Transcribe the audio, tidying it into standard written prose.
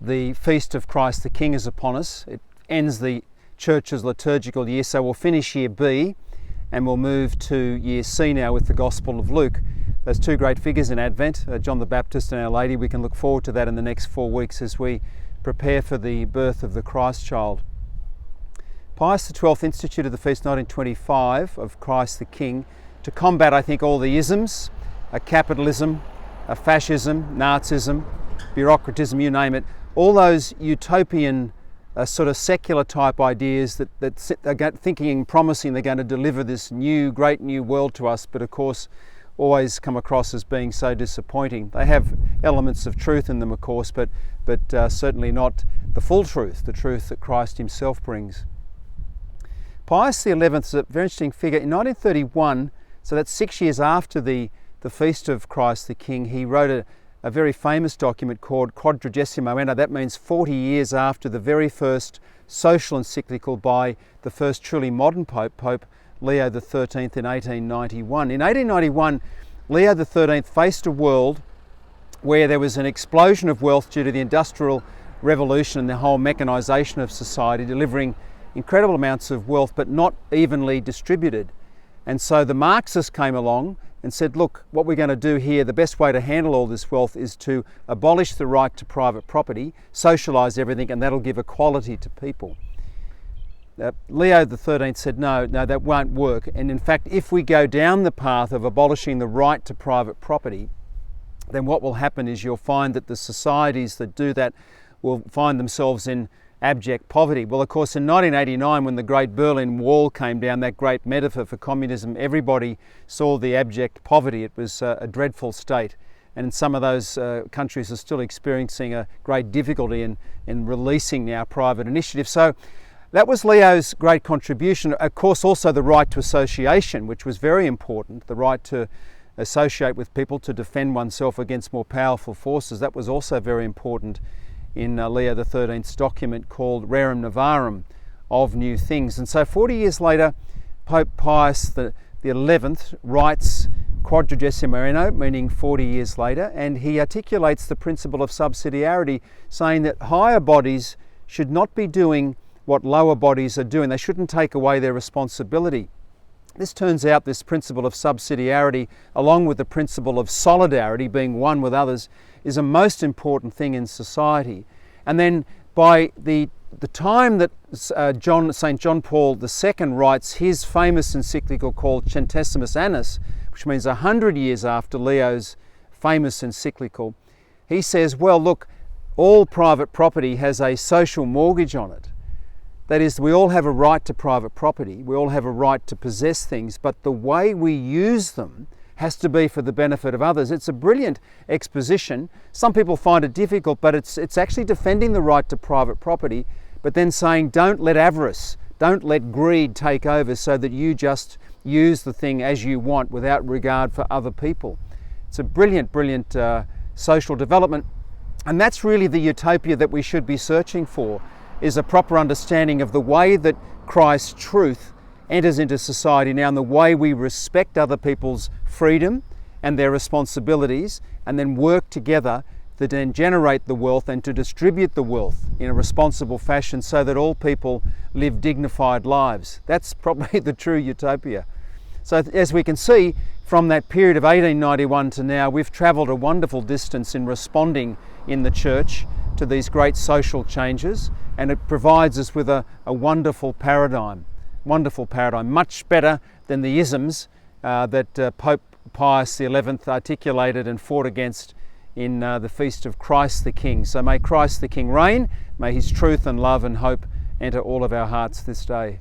the feast of Christ the King is upon us. It ends the Church's liturgical year, so we'll finish year B and we'll move to year C now with the Gospel of Luke. Those two great figures in Advent, John the Baptist and Our Lady. We can look forward to that in the next 4 weeks as we prepare for the birth of the Christ child. Pius XII instituted the feast 1925 of Christ the King to combat, I think, all the isms, capitalism, fascism, Nazism, bureaucratism, you name it, all those utopian sort of secular type ideas that are thinking and promising they're going to deliver this great new world to us, but of course always come across as being so disappointing. They have elements of truth in them, of course, but certainly not the full truth, the truth that Christ himself brings. Pius XI is a very interesting figure. In 1931, so that's 6 years after the feast of Christ the King, he wrote a very famous document called Quadragesimo Anno. That means 40 years after the very first social encyclical by the first truly modern Pope, Pope Leo XIII in 1891. In 1891, Leo XIII faced a world where there was an explosion of wealth due to the Industrial Revolution and the whole mechanisation of society, delivering incredible amounts of wealth but not evenly distributed. And so the Marxists came along and said, look, what we're going to do here, the best way to handle all this wealth is to abolish the right to private property, socialise everything, and that'll give equality to people. Leo XIII said, no, that won't work. And in fact, if we go down the path of abolishing the right to private property, then what will happen is you'll find that the societies that do that will find themselves in abject poverty. Well, of course, in 1989, when the Great Berlin Wall came down, that great metaphor for communism, everybody saw the abject poverty. It was a dreadful state. And some of those countries are still experiencing a great difficulty in releasing now private initiative. So that was Leo's great contribution. Of course, also the right to association, which was very important, the right to associate with people, to defend oneself against more powerful forces. That was also very important in Leo XIII's document called Rerum Novarum, of New Things. And so 40 years later, Pope Pius XI writes Quadragesimo Anno, meaning 40 years later, and he articulates the principle of subsidiarity, saying that higher bodies should not be doing what lower bodies are doing. They shouldn't take away their responsibility. This turns out, this principle of subsidiarity, along with the principle of solidarity, being one with others, is a most important thing in society. And then by the time that St. John Paul II writes his famous encyclical called Centesimus Annus, which means 100 years after Leo's famous encyclical, he says, well, look, all private property has a social mortgage on it. That is, we all have a right to private property, we all have a right to possess things, but the way we use them has to be for the benefit of others. It's a brilliant exposition. Some people find it difficult, but it's actually defending the right to private property, but then saying don't let avarice, don't let greed take over so that you just use the thing as you want without regard for other people. It's a brilliant, brilliant social development, and that's really the utopia that we should be searching for, is a proper understanding of the way that Christ's truth enters into society now and the way we respect other people's freedom and their responsibilities and then work together to then generate the wealth and to distribute the wealth in a responsible fashion so that all people live dignified lives. That's probably the true utopia. So as we can see, from that period of 1891 to now, we've travelled a wonderful distance in responding in the church to these great social changes, and it provides us with a wonderful paradigm, much better than the isms that Pope Pius XI articulated and fought against in the feast of Christ the King. So may Christ the King reign, may his truth and love and hope enter all of our hearts this day.